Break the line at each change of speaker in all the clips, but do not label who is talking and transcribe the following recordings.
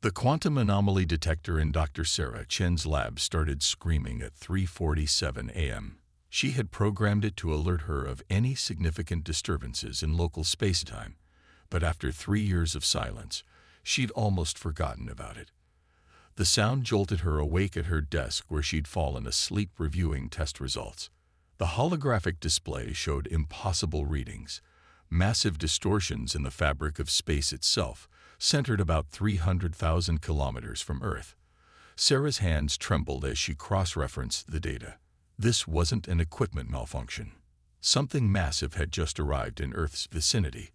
The quantum anomaly detector in Dr. Sarah Chen's lab started screaming at 3:47 a.m. She had programmed it to alert her of any significant disturbances in local spacetime, but after 3 years of silence, she'd almost forgotten about it. The sound jolted her awake at her desk where she'd fallen asleep reviewing test results. The holographic display showed impossible readings, massive distortions in the fabric of space itself, centered about 300,000 kilometers from Earth. Sarah's hands trembled as she cross-referenced the data. This wasn't an equipment malfunction. Something massive had just arrived in Earth's vicinity,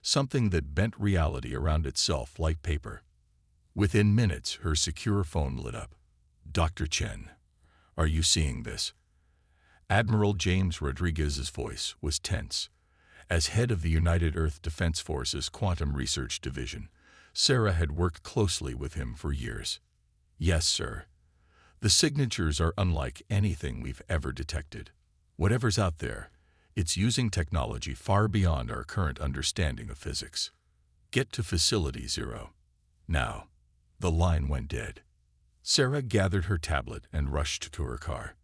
something that bent reality around itself like paper. Within minutes, her secure phone lit up. "Dr. Chen, are you seeing this?" Admiral James Rodriguez's voice was tense. As head of the United Earth Defense Force's Quantum Research Division, Sarah had worked closely with him for years. "Yes, sir. The signatures are unlike anything we've ever detected. Whatever's out there, it's using technology far beyond our current understanding of physics. Get to Facility 0. Now." The line went dead. Sarah gathered her tablet and rushed to her car.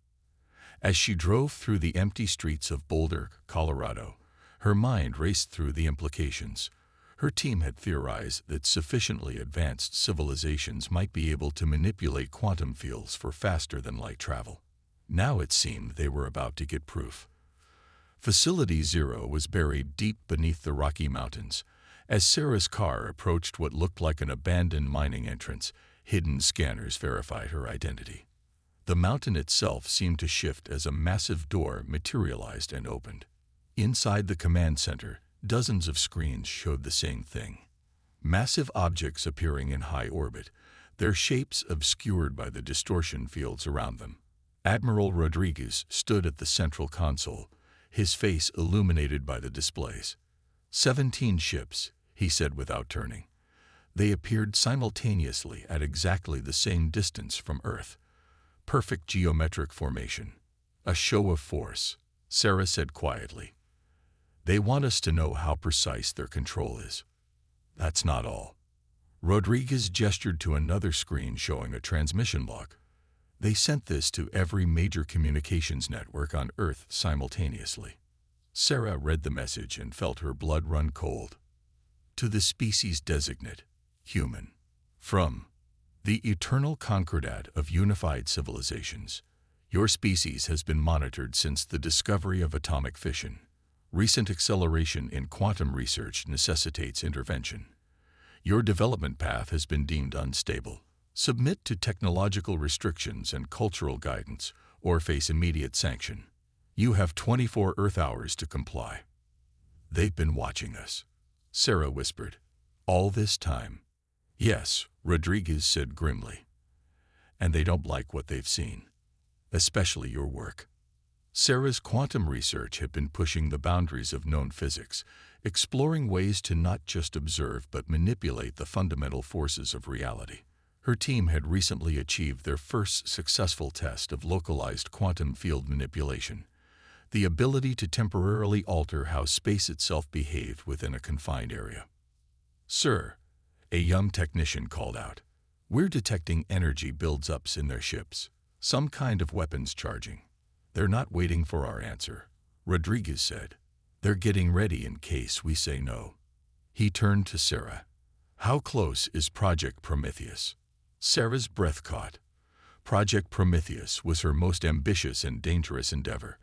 As she drove through the empty streets of Boulder, Colorado, her mind raced through the implications. Her team had theorized that sufficiently advanced civilizations might be able to manipulate quantum fields for faster-than-light travel. Now it seemed they were about to get proof. Facility 0 was buried deep beneath the Rocky Mountains. As Sarah's car approached what looked like an abandoned mining entrance, hidden scanners verified her identity. The mountain itself seemed to shift as a massive door materialized and opened. Inside the command center, dozens of screens showed the same thing. Massive objects appearing in high orbit, their shapes obscured by the distortion fields around them. Admiral Rodriguez stood at the central console, his face illuminated by the displays. 17 ships, he said without turning. They appeared simultaneously at exactly the same distance from Earth. Perfect geometric formation. A show of force, Sarah said quietly. They want us to know how precise their control is. That's not all. Rodriguez gestured to another screen showing a transmission log. They sent this to every major communications network on Earth simultaneously. Sarah read the message and felt her blood run cold. To the species designate, human. From the eternal concordat of unified civilizations, your species has been monitored since the discovery of atomic fission. Recent acceleration in quantum research necessitates intervention. Your development path has been deemed unstable. Submit to technological restrictions and cultural guidance, or face immediate sanction. You have 24 Earth hours to comply. They've been watching us, Sarah whispered. All this time. Yes, Rodriguez said grimly. And they don't like what they've seen. Especially your work. Sarah's quantum research had been pushing the boundaries of known physics, exploring ways to not just observe but manipulate the fundamental forces of reality. Her team had recently achieved their first successful test of localized quantum field manipulation, the ability to temporarily alter how space itself behaved within a confined area. "Sir," a young technician called out, "we're detecting energy builds-ups in their ships, some kind of weapons charging. They're not waiting for our answer," Rodriguez said. "They're getting ready in case we say no." He turned to Sarah. "How close is Project Prometheus?" Sarah's breath caught. Project Prometheus was her most ambitious and dangerous endeavor,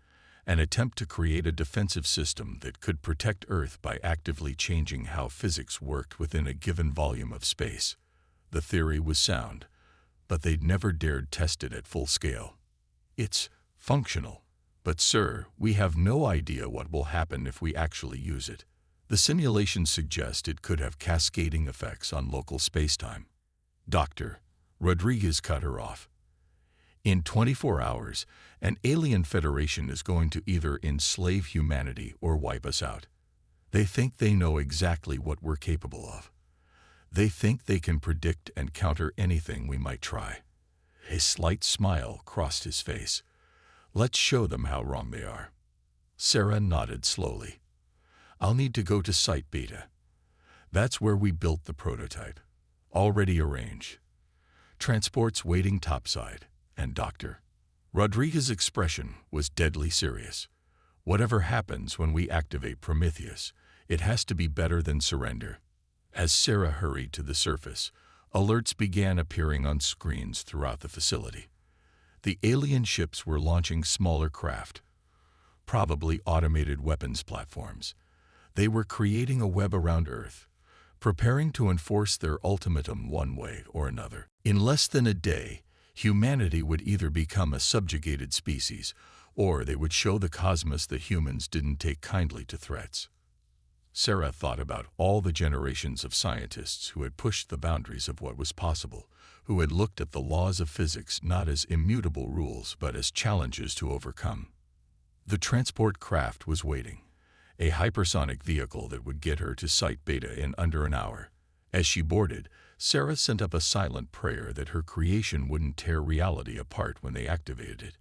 an attempt to create a defensive system that could protect Earth by actively changing how physics worked within a given volume of space. The theory was sound, but they'd never dared test it at full scale. "It's functional, but sir, we have no idea what will happen if we actually use it. The simulations suggest it could have cascading effects on local spacetime." "Doctor," Rodriguez cut her off. "In 24 hours, an alien federation is going to either enslave humanity or wipe us out. They think they know exactly what we're capable of. They think they can predict and counter anything we might try." A slight smile crossed his face. "Let's show them how wrong they are." Sarah nodded slowly. "I'll need to go to Site Beta. That's where we built the prototype. already arranged. Transports waiting topside, and Dr. Rodriguez's expression was deadly serious. Whatever happens when we activate Prometheus, it has to be better than surrender. As Sarah hurried to the surface, alerts began appearing on screens throughout the facility. The alien ships were launching smaller craft, probably automated weapons platforms. They were creating a web around Earth, preparing to enforce their ultimatum one way or another. In less than a day, humanity would either become a subjugated species, or they would show the cosmos that humans didn't take kindly to threats. Sarah thought about all the generations of scientists who had pushed the boundaries of what was possible, who had looked at the laws of physics not as immutable rules but as challenges to overcome. The transport craft was waiting, a hypersonic vehicle that would get her to Site Beta in under an hour. As she boarded, Sarah sent up a silent prayer that her creation wouldn't tear reality apart when they activated it.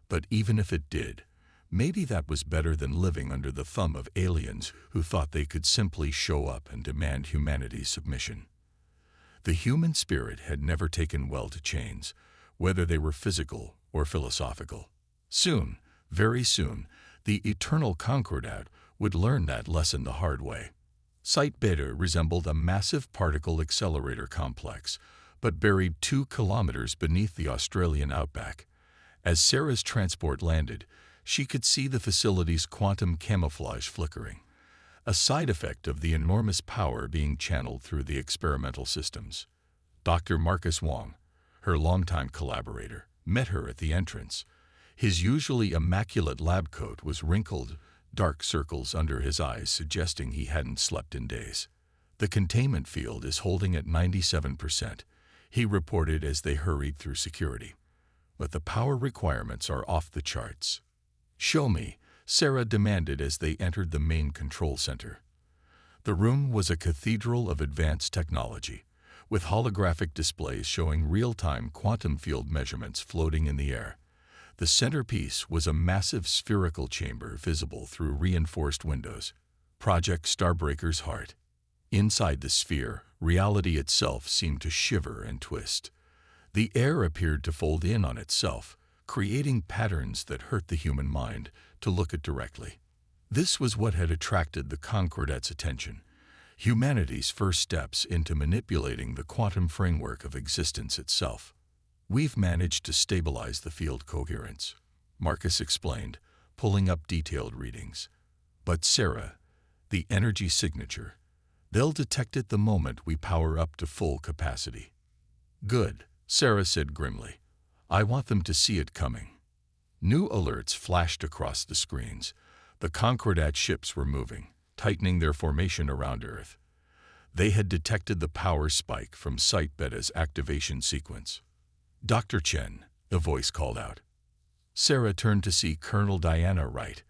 But even if it did, maybe that was better than living under the thumb of aliens who thought they could simply show up and demand humanity's submission. The human spirit had never taken well to chains, whether they were physical or philosophical. Soon, very soon, the eternal Concordat would learn that lesson the hard way. Site Beta resembled a massive particle accelerator complex, but buried 2 kilometers beneath the Australian outback. As Sarah's transport landed, she could see the facility's quantum camouflage flickering, a side effect of the enormous power being channeled through the experimental systems. Dr. Marcus Wong, her longtime collaborator, met her at the entrance. His usually immaculate lab coat was wrinkled, dark circles under his eyes suggesting he hadn't slept in days. "The containment field is holding at 97%, he reported as they hurried through security. "But the power requirements are off the charts." "Show me," Sarah demanded as they entered the main control center. The room was a cathedral of advanced technology, with holographic displays showing real-time quantum field measurements floating in the air. The centerpiece was a massive spherical chamber visible through reinforced windows, Project Starbreaker's heart. Inside the sphere, reality itself seemed to shiver and twist. The air appeared to fold in on itself, creating patterns that hurt the human mind to look at directly. This was what had attracted the Concordat's attention, humanity's first steps into manipulating the quantum framework of existence itself. "We've managed to stabilize the field coherence," Marcus explained, pulling up detailed readings. "But Sarah, the energy signature, they'll detect it the moment we power up to full capacity." "Good," Sarah said grimly. "I want them to see it coming." New alerts flashed across the screens. The Concordat ships were moving, tightening their formation around Earth. They had detected the power spike from Site Beta's activation sequence. "Dr. Chen," a voice called out. Sarah turned to see Colonel Diana Wright,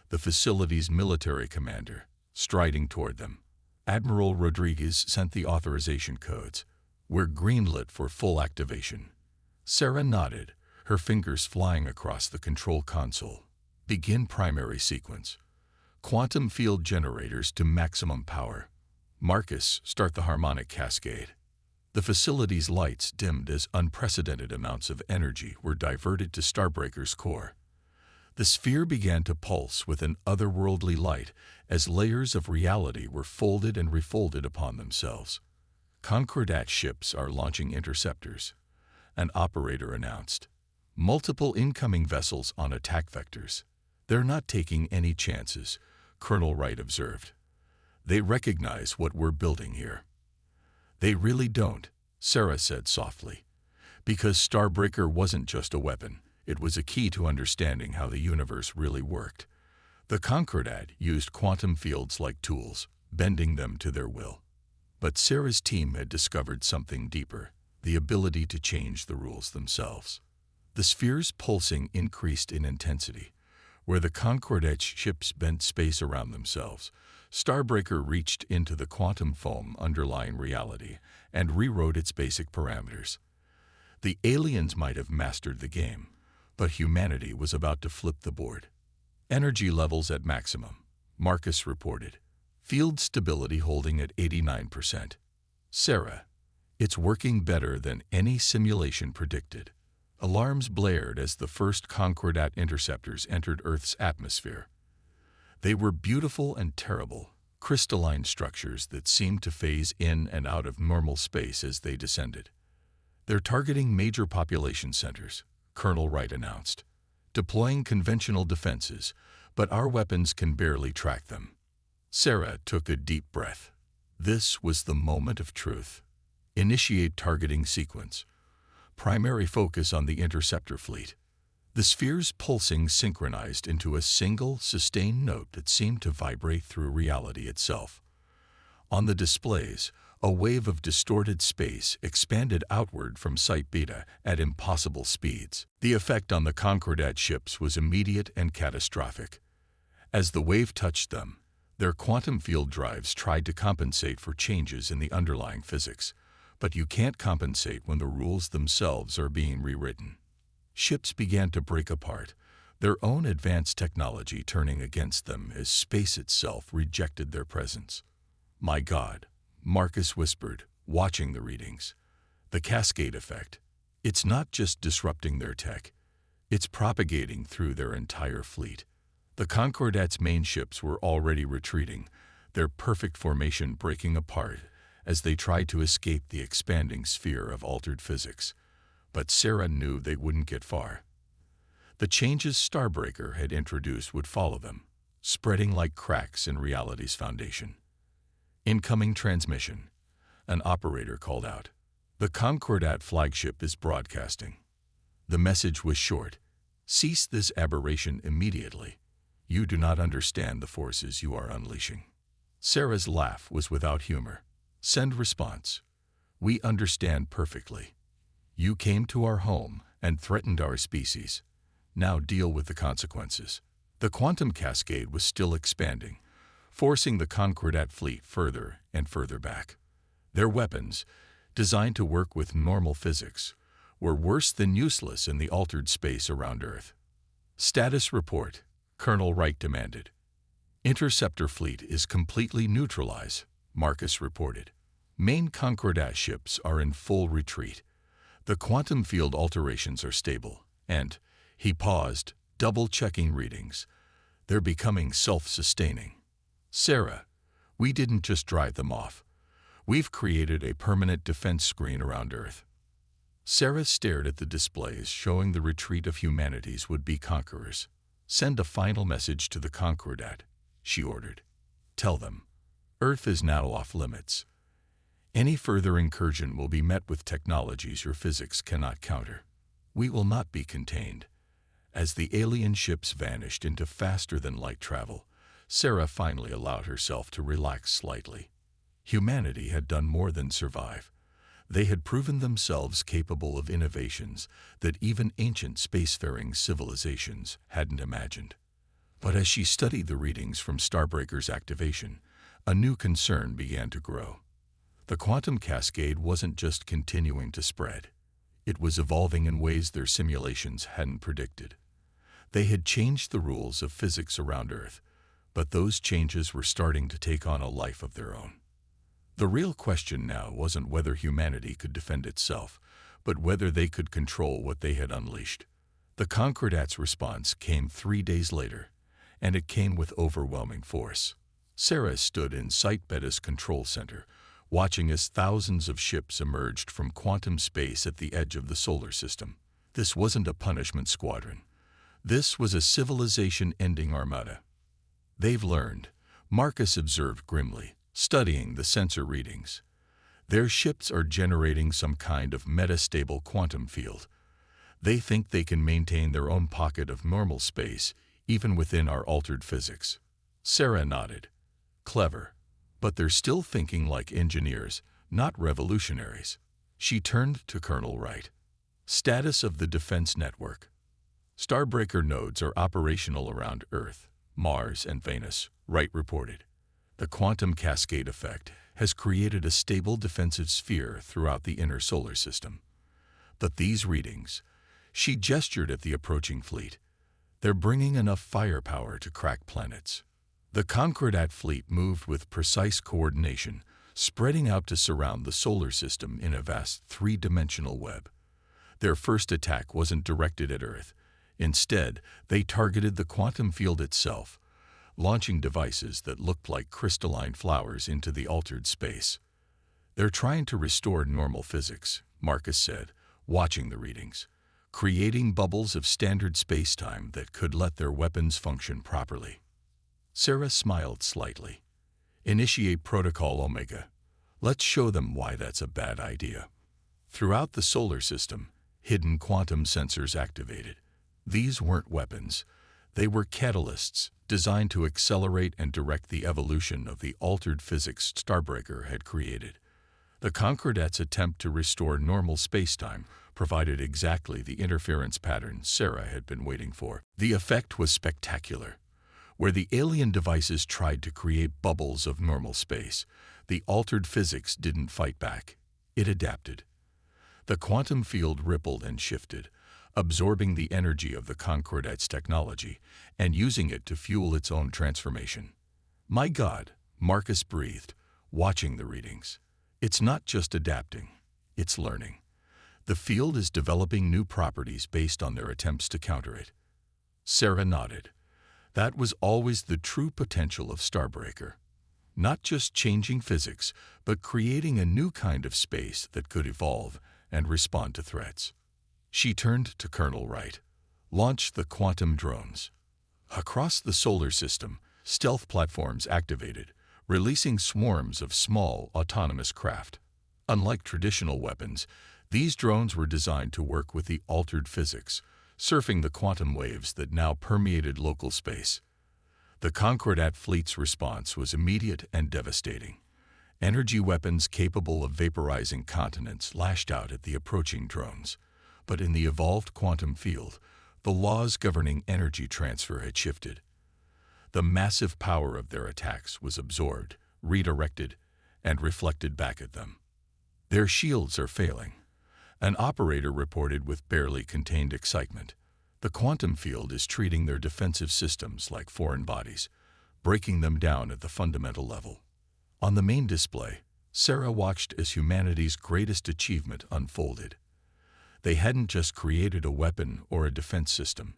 the facility's military commander, striding toward them. Admiral Rodriguez sent the authorization codes. "We're greenlit for full activation." Sarah nodded, her fingers flying across the control console. "Begin primary sequence. Quantum field generators to maximum power. Marcus, start the harmonic cascade." The facility's lights dimmed as unprecedented amounts of energy were diverted to Starbreaker's core. The sphere began to pulse with an otherworldly light as layers of reality were folded and refolded upon themselves. "Concordat ships are launching interceptors," an operator announced. "Multiple incoming vessels on attack vectors." "They're not taking any chances," Colonel Wright observed. "They recognize what we're building here." "They really don't," Sarah said softly. "Because Starbreaker wasn't just a weapon, it was a key to understanding how the universe really worked. The Concordat used quantum fields like tools, bending them to their will. But Sarah's team had discovered something deeper, the ability to change the rules themselves." The sphere's pulsing increased in intensity. Where the Concordat ships bent space around themselves, Starbreaker reached into the quantum foam underlying reality and rewrote its basic parameters. The aliens might have mastered the game, but humanity was about to flip the board. "Energy levels at maximum," Marcus reported. "Field stability holding at 89%. "Sarah, It's working better than any simulation predicted. Alarms blared as the first Concordat interceptors entered Earth's atmosphere. They were beautiful and terrible, crystalline structures that seemed to phase in and out of normal space as they descended. "They're targeting major population centers," Colonel Wright announced, "deploying conventional defenses, but our weapons can barely track them." Sarah took a deep breath. This was the moment of truth. Initiate targeting sequence. Primary focus on the interceptor fleet. The spheres pulsing synchronized into a single, sustained note that seemed to vibrate through reality itself. On the displays, a wave of distorted space expanded outward from Site Beta at impossible speeds. The effect on the Concordat ships was immediate and catastrophic. As the wave touched them, their quantum field drives tried to compensate for changes in the underlying physics, but you can't compensate when the rules themselves are being rewritten. Ships began to break apart, their own advanced technology turning against them as space itself rejected their presence. "My God," Marcus whispered, watching the readings. "The cascade effect. It's not just disrupting their tech, it's propagating through their entire fleet." The Concordat's main ships were already retreating, their perfect formation breaking apart as they tried to escape the expanding sphere of altered physics. But Sarah knew they wouldn't get far. The changes Starbreaker had introduced would follow them, spreading like cracks in reality's foundation. "Incoming transmission," an operator called out. "The Concordat flagship is broadcasting." The message was short. "Cease this aberration immediately. You do not understand the forces you are unleashing." Sarah's laugh was without humor. "Send response. We understand perfectly. You came to our home and threatened our species. Now deal with the consequences." The quantum cascade was still expanding, forcing the Concordat fleet further and further back. Their weapons, designed to work with normal physics, were worse than useless in the altered space around Earth. "Status report," Colonel Wright demanded. "Interceptor fleet is completely neutralized," Marcus reported. "Main Concordat ships are in full retreat. The quantum field alterations are stable, and," he paused, double-checking readings, "they're becoming self-sustaining." "Sarah, we didn't just drive them off. We've created a permanent defense screen around Earth." Sarah stared at the displays showing the retreat of humanity's would-be conquerors. "Send a final message to the Concordat," she ordered. "Tell them, Earth is now off limits. Any further incursion will be met with technologies your physics cannot counter. We will not be contained." As the alien ships vanished into faster-than-light travel, Sarah finally allowed herself to relax slightly. Humanity had done more than survive. They had proven themselves capable of innovations that even ancient spacefaring civilizations hadn't imagined. But as she studied the readings from Starbreaker's activation, a new concern began to grow. The quantum cascade wasn't just continuing to spread. It was evolving in ways their simulations hadn't predicted. They had changed the rules of physics around Earth, but those changes were starting to take on a life of their own. The real question now wasn't whether humanity could defend itself, but whether they could control what they had unleashed. The Concordat's response came 3 days later, and it came with overwhelming force. Sarah stood in Site Beta's control center, watching as thousands of ships emerged from quantum space at the edge of the solar system. This wasn't a punishment squadron. This was a civilization-ending armada. "They've learned," Marcus observed grimly, studying the sensor readings. "Their ships are generating some kind of metastable quantum field. They think they can maintain their own pocket of normal space, even within our altered physics." Sarah nodded. "Clever. But they're still thinking like engineers, not revolutionaries." She turned to Colonel Wright. "Status of the defense network." "Starbreaker nodes are operational around Earth, Mars, and Venus," Wright reported. "The quantum cascade effect has created a stable defensive sphere throughout the inner solar system. But these readings," she gestured at the approaching fleet, "they're bringing enough firepower to crack planets." The Concordat fleet moved with precise coordination, spreading out to surround the solar system in a vast three-dimensional web. Their first attack wasn't directed at Earth. Instead, they targeted the quantum field itself, launching devices that looked like crystalline flowers into the altered space. "They're trying to restore normal physics," Marcus said, watching the readings, "creating bubbles of standard space-time that could let their weapons function properly." Sarah smiled slightly. "Initiate Protocol Omega. Let's show them why that's a bad idea." Throughout the solar system, hidden quantum sensors activated. These weren't weapons. They were catalysts designed to accelerate and direct the evolution of the altered physics Starbreaker had created. The Concordat's attempt to restore normal spacetime provided exactly the interference pattern Sarah had been waiting for. The effect was spectacular. Where the alien devices tried to create bubbles of normal space, the altered physics didn't fight back. It adapted. The quantum field rippled and shifted, absorbing the energy of the Concordat's technology and using it to fuel its own transformation. "My God," Marcus breathed, watching the readings. "It's not just adapting, it's learning. The field is developing new properties based on their attempts to counter it." Sarah nodded. That was always the true potential of Starbreaker. Not just changing physics, but creating a new kind of space that could evolve and respond to threats. She turned to Colonel Wright. "Launch the quantum drones." Across the solar system, stealth platforms activated, releasing swarms of small, autonomous craft. Unlike traditional weapons, these drones were designed to work with the altered physics, surfing the quantum waves that now permeated local space. The Concordat fleet's response was immediate and devastating. Energy weapons capable of vaporizing continents lashed out at the approaching drones. But in the evolved quantum field, the laws governing energy transfer had shifted. The massive power of their attacks was absorbed, redirected, and reflected back at them. "Their shields are failing," an operator reported with barely contained excitement. "The quantum field is treating their defensive systems like foreign bodies, breaking them down at the fundamental level." On the main display, Sarah watched as humanity's greatest achievement unfolded. They hadn't just created a weapon or a defense system.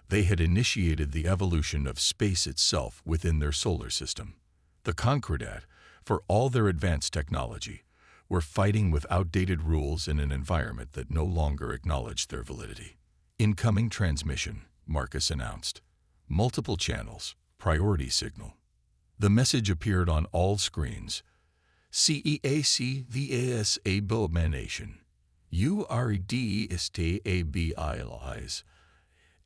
They had initiated the evolution of space itself within their solar system. The Concordat, for all their advanced technology, were fighting with outdated rules in an environment that no longer acknowledged their validity. "Incoming transmission," Marcus announced. "Multiple channels, priority signal." The message appeared on all screens. "CEAC the AS abomination. URDSTABILIs.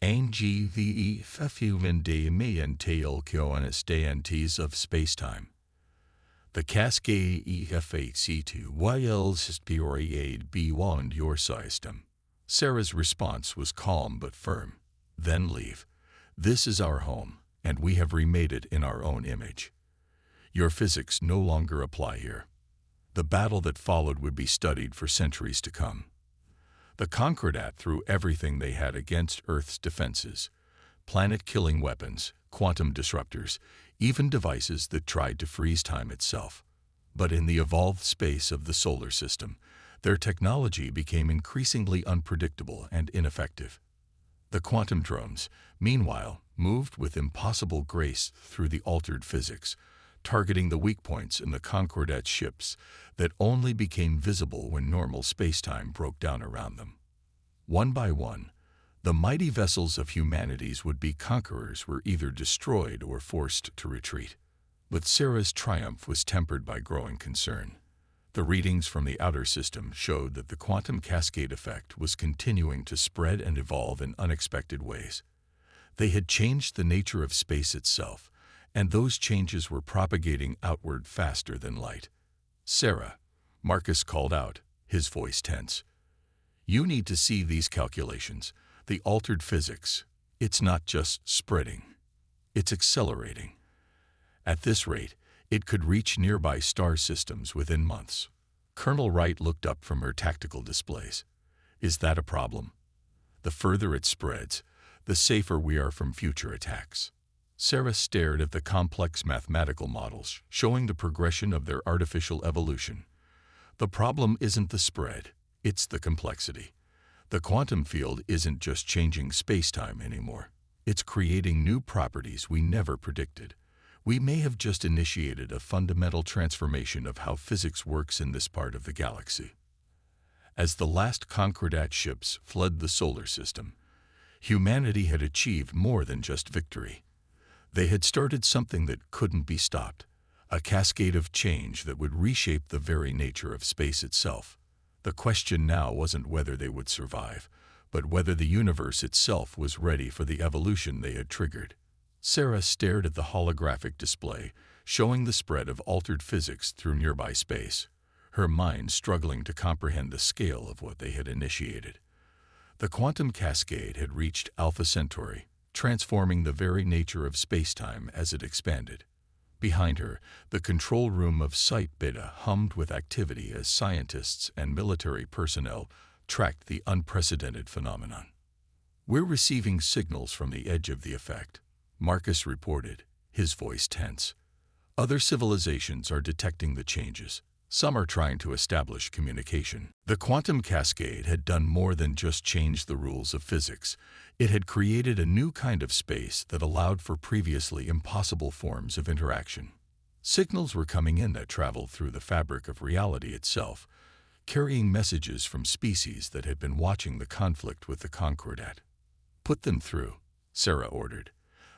NGVE Fefuende Mayan Tail Kioanistantes of Spacetime. The Cascade EFAC2 YLs period beyond your system." Sarah's response was calm but firm. "Then leave. This is our home, and we have remade it in our own image. Your physics no longer apply here." The battle that followed would be studied for centuries to come. The Concordat threw everything they had against Earth's defenses: planet-killing weapons, quantum disruptors, even devices that tried to freeze time itself. But in the evolved space of the solar system, their technology became increasingly unpredictable and ineffective. The quantum drones, meanwhile, moved with impossible grace through the altered physics, targeting the weak points in the Concordat ships that only became visible when normal spacetime broke down around them. One by one, the mighty vessels of humanity's would-be conquerors were either destroyed or forced to retreat. But Sarah's triumph was tempered by growing concern. The readings from the outer system showed that the quantum cascade effect was continuing to spread and evolve in unexpected ways. They had changed the nature of space itself, and those changes were propagating outward faster than light. "Sarah," Marcus called out, his voice tense. "You need to see these calculations, the altered physics. It's not just spreading, it's accelerating. At this rate, it could reach nearby star systems within months." Colonel Wright looked up from her tactical displays. "Is that a problem? The further it spreads, the safer we are from future attacks." Sarah stared at the complex mathematical models showing the progression of their artificial evolution. The problem isn't the spread, it's the complexity. The quantum field isn't just changing space-time anymore. It's creating new properties we never predicted. We may have just initiated a fundamental transformation of how physics works in this part of the galaxy. As the last Concordat ships fled the solar system, humanity had achieved more than just victory. They had started something that couldn't be stopped, a cascade of change that would reshape the very nature of space itself. The question now wasn't whether they would survive, but whether the universe itself was ready for the evolution they had triggered. Sarah stared at the holographic display, showing the spread of altered physics through nearby space, her mind struggling to comprehend the scale of what they had initiated. The quantum cascade had reached Alpha Centauri, transforming the very nature of space-time as it expanded. Behind her, the control room of Site Beta hummed with activity as scientists and military personnel tracked the unprecedented phenomenon. "We're receiving signals from the edge of the effect," Marcus reported, his voice tense. "Other civilizations are detecting the changes. Some are trying to establish communication." The quantum cascade had done more than just change the rules of physics. It had created a new kind of space that allowed for previously impossible forms of interaction. Signals were coming in that traveled through the fabric of reality itself, carrying messages from species that had been watching the conflict with the Concordat. "Put them through," Sarah ordered.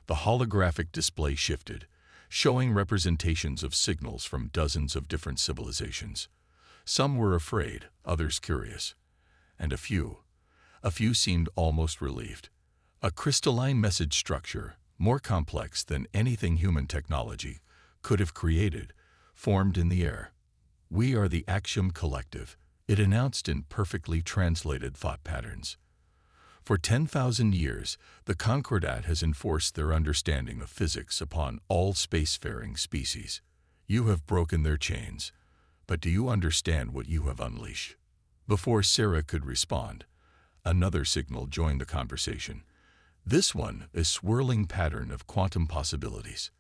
The holographic display shifted, showing representations of signals from dozens of different civilizations. Some were afraid, others curious, and a few seemed almost relieved. A crystalline message structure, more complex than anything human technology could have created, formed in the air. "We are the Axiom Collective," it announced in perfectly translated thought patterns. "For 10,000 years, the Concordat has enforced their understanding of physics upon all spacefaring species. You have broken their chains, but do you understand what you have unleashed?" Before Sarah could respond, another signal joined the conversation. This one, a swirling pattern of quantum possibilities.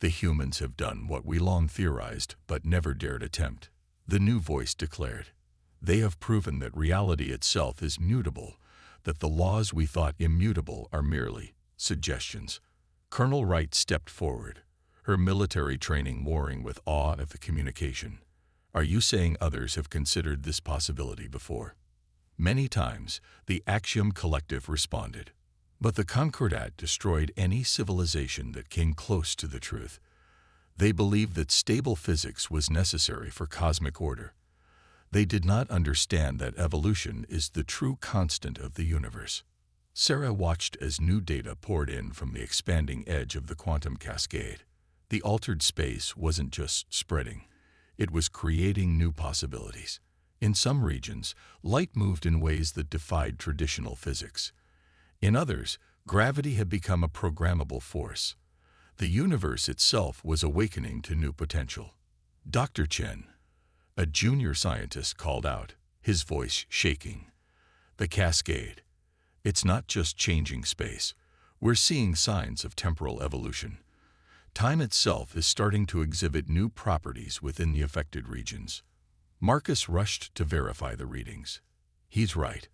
"The humans have done what we long theorized but never dared attempt," the new voice declared. "They have proven that reality itself is mutable, that the laws we thought immutable are merely suggestions." Colonel Wright stepped forward, her military training warring with awe of the communication. "Are you saying others have considered this possibility before?" "Many times," the Axiom Collective responded. "But the Concordat destroyed any civilization that came close to the truth. They believed that stable physics was necessary for cosmic order. They did not understand that evolution is the true constant of the universe." Sarah watched as new data poured in from the expanding edge of the quantum cascade. The altered space wasn't just spreading, it was creating new possibilities. In some regions, light moved in ways that defied traditional physics. In others, gravity had become a programmable force. The universe itself was awakening to new potential. "Dr. Chen," a junior scientist called out, his voice shaking. "The cascade. It's not just changing space. We're seeing signs of temporal evolution. Time itself is starting to exhibit new properties within the affected regions." Marcus rushed to verify the readings. "He's right.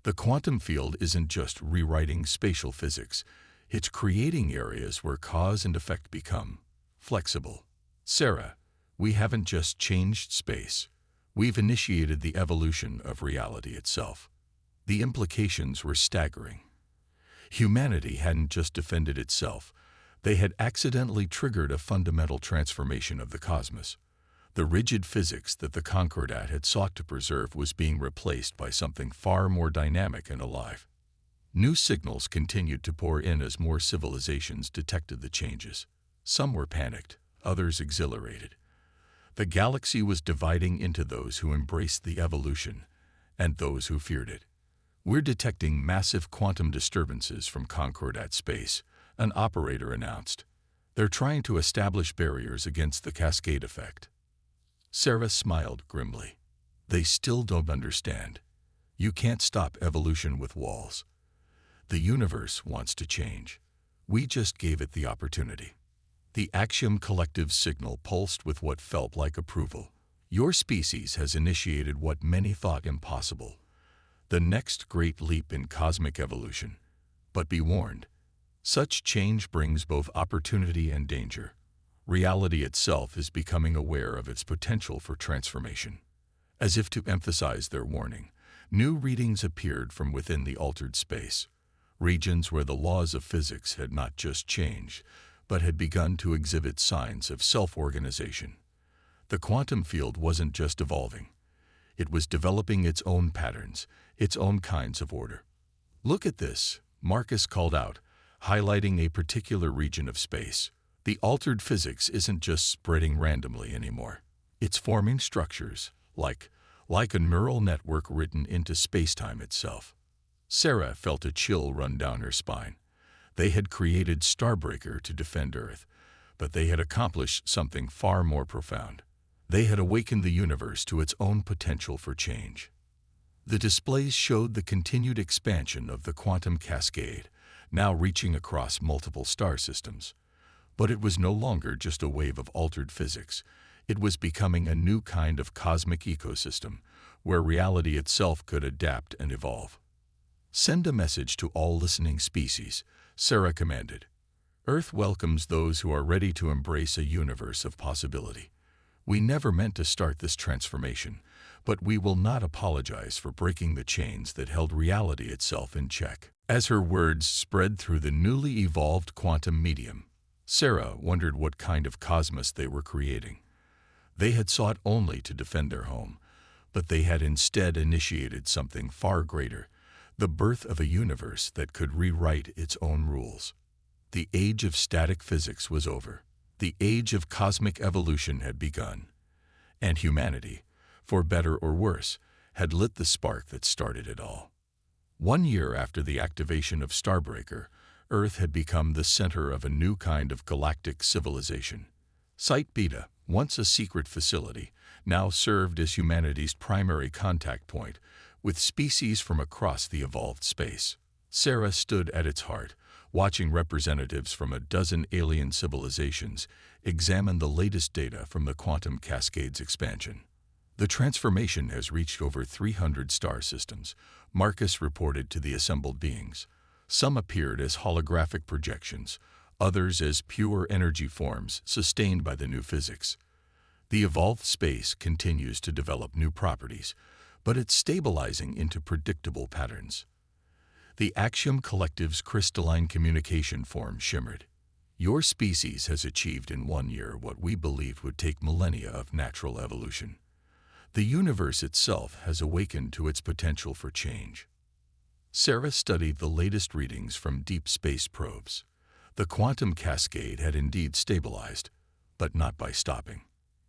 The quantum field isn't just rewriting spatial physics. It's creating areas where cause and effect become flexible." "Sarah, we haven't just changed space. We've initiated the evolution of reality itself." The implications were staggering. Humanity hadn't just defended itself. They had accidentally triggered a fundamental transformation of the cosmos. The rigid physics that the Concordat had sought to preserve was being replaced by something far more dynamic and alive. New signals continued to pour in as more civilizations detected the changes. Some were panicked, others exhilarated. The galaxy was dividing into those who embraced the evolution and those who feared it. "We're detecting massive quantum disturbances from Concordat space," an operator announced. "They're trying to establish barriers against the cascade effect." Sarah smiled grimly. "They still don't understand. You can't stop evolution with walls. The universe wants to change. We just gave it the opportunity. The Axiom Collective's signal pulsed with what felt like approval. Your species has initiated what many thought impossible, the next great leap in cosmic evolution. But be warned, such change brings both opportunity and danger. Reality itself is becoming aware of its potential for transformation. As if to emphasize their warning, new readings appeared from within the altered space, regions where the laws of physics had not just changed, but had begun to exhibit signs of self-organization. The quantum field wasn't just evolving. It was developing its own patterns, its own kinds of order. "Look at this," Marcus called out, highlighting a particular region of space. "The altered physics isn't just spreading randomly anymore. It's forming structures, like a neural network written into spacetime itself." Sarah felt a chill run down her spine. They had created Starbreaker to defend Earth, but they had accomplished something far more profound. They had awakened the universe to its own potential for change. The displays showed the continued expansion of the quantum cascade, now reaching across multiple star systems. But it was no longer just a wave of altered physics. It was becoming a new kind of cosmic ecosystem, where reality itself could adapt and evolve. "Send a message to all listening species," Sarah commanded. "Earth welcomes those who are ready to embrace a universe of possibility. We never meant to start this transformation, but we will not apologize for breaking the chains that held reality itself in check." As her words spread through the newly evolved quantum medium, Sarah wondered what kind of cosmos they were creating. They had sought only to defend their home, but they had instead initiated something far greater, the birth of a universe that could rewrite its own rules. The age of static physics was over. The age of cosmic evolution had begun. And humanity, for better or worse, had lit the spark that started it all. 1 year after the activation of Starbreaker, Earth had become the center of a new kind of galactic civilization. Site Beta, once a secret facility, now served as humanity's primary contact point, with species from across the evolved space. Sarah stood at its heart, watching representatives from a dozen alien civilizations examine the latest data from the quantum cascade's expansion. "The transformation has reached over 300 star systems," Marcus reported to the assembled beings. Some appeared as holographic projections, others as pure energy forms sustained by the new physics. The evolved space continues to develop new properties, but it's stabilizing into predictable patterns. The Axiom Collective's crystalline communication form shimmered. "Your species has achieved in 1 year what we believed would take millennia of natural evolution. The universe itself has awakened to its potential for change." Sarah studied the latest readings from deep space probes. The quantum cascade had indeed stabilized, but not by stopping.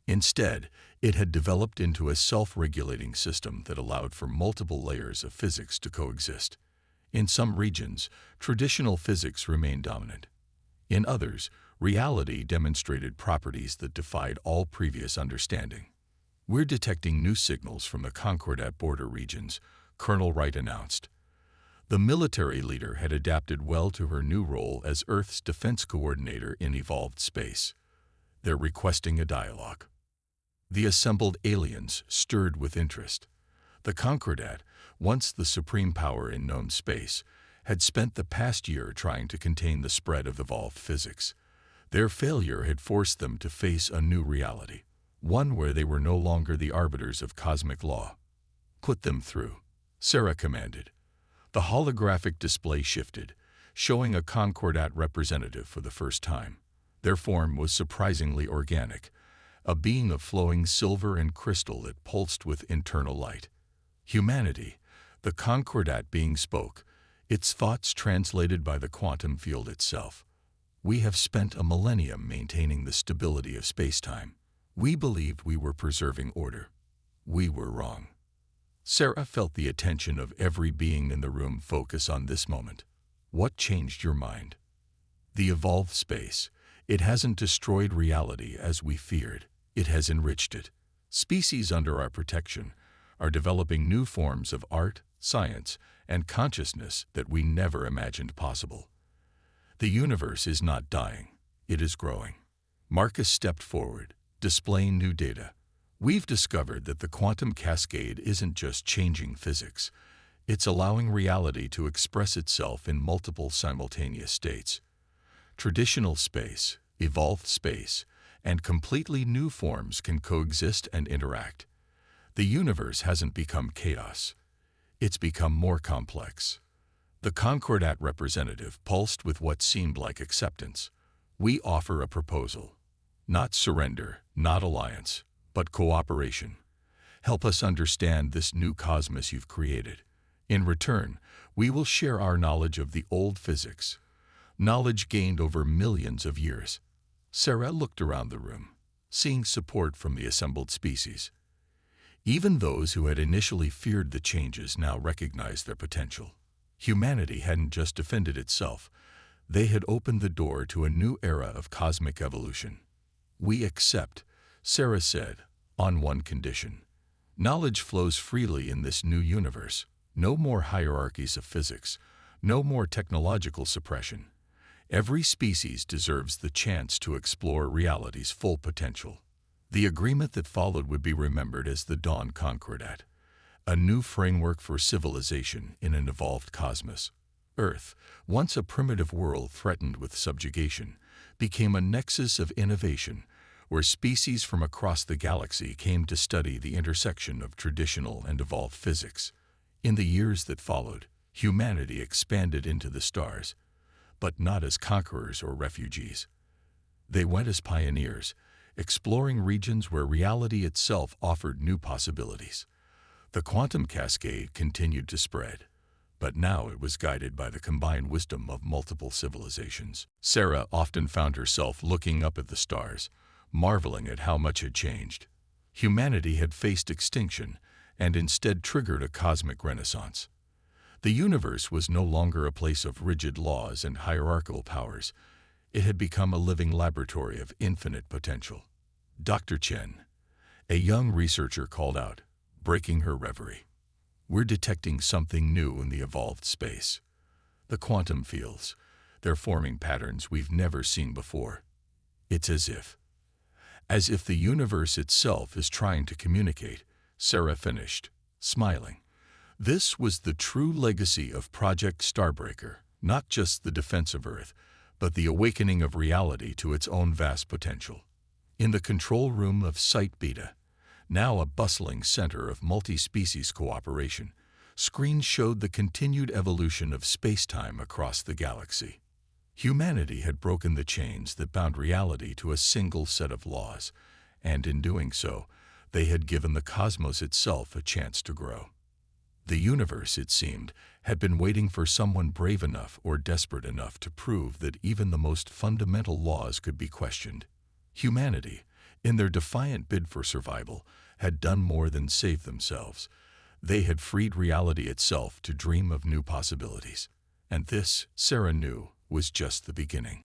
Instead, it had developed into a self-regulating system that allowed for multiple layers of physics to coexist. In some regions, traditional physics remained dominant. In others, reality demonstrated properties that defied all previous understanding. "We're detecting new signals from the Concordat border regions," Colonel Wright announced. The military leader had adapted well to her new role as Earth's defense coordinator in evolved space. "They're requesting a dialogue." The assembled aliens stirred with interest. The Concordat, once the supreme power in known space, had spent the past year trying to contain the spread of evolved physics. Their failure had forced them to face a new reality, one where they were no longer the arbiters of cosmic law. "Put them through," Sarah commanded. The holographic display shifted, showing a Concordat representative for the first time. Their form was surprisingly organic, a being of flowing silver and crystal that pulsed with internal light. "Humanity," the Concordat being spoke, its thoughts translated by the quantum field itself. "We have spent a millennium maintaining the stability of spacetime. We believed we were preserving order. We were wrong." Sarah felt the attention of every being in the room focus on this moment. "What changed your mind?" "The evolved space. It hasn't destroyed reality as we feared. It has enriched it. Species under our protection are developing new forms of art, science, and consciousness that we never imagined possible. The universe is not dying, it is growing. Marcus stepped forward, displaying new data. We've discovered that the quantum cascade isn't just changing physics, it's allowing reality to express itself in multiple simultaneous states. Traditional space, evolved space, and completely new forms can coexist and interact. The universe hasn't become chaos. It's become more complex. The Concordat representative pulsed with what seemed like acceptance. We offer a proposal. Not surrender, not alliance, but cooperation. Help us understand this new cosmos you've created. In return, we will share our knowledge of the old physics, knowledge gained over millions of years. Sarah looked around the room, seeing support from the assembled species. Even those who had initially feared the changes now recognized their potential. Humanity hadn't just defended itself, they had opened the door to a new era of cosmic evolution. We accept, Sarah said, on one condition. Knowledge flows freely in this new universe. No more hierarchies of physics, no more technological suppression. Every species deserves the chance to explore reality's full potential. The agreement that followed would be remembered as the Dawn Concordat, a new framework for civilization in an evolved cosmos. Earth, once a primitive world threatened with subjugation, became a nexus of innovation where species from across the galaxy came to study the intersection of traditional and evolved physics. In the years that followed, humanity expanded into the stars, but not as conquerors or refugees. They went as pioneers, exploring regions where reality itself offered new possibilities. The quantum cascade continued to spread, but now it was guided by the combined wisdom of multiple civilizations. Sarah often found herself looking up at the stars, marveling at how much had changed. Humanity had faced extinction and instead triggered a cosmic renaissance. The universe was no longer a place of rigid laws and hierarchical powers. It had become a living laboratory of infinite potential. Dr. Chen, a young researcher, called out, breaking her reverie. We're detecting something new in the evolved space. The quantum fields, they're forming patterns we've never seen before. It's as if the universe itself is trying to communicate, Sarah finished, smiling. This was the true legacy of Project Starbreaker, not just the defense of Earth, but the awakening of reality to its own vast potential. In the control room of Site Beta, now a bustling center of multi-species cooperation, screens showed the continued evolution of space-time across the galaxy. Humanity had broken the chains that bound reality to a single set of laws, and in doing so, they had given the cosmos itself a chance to grow. The universe, it seemed, had been waiting for someone brave enough or desperate enough to prove that even the most fundamental laws could be questioned. Humanity, in their defiant bid for survival, had done more than save themselves. They had freed reality itself to dream of new possibilities. And this, Sarah knew, was just the beginning.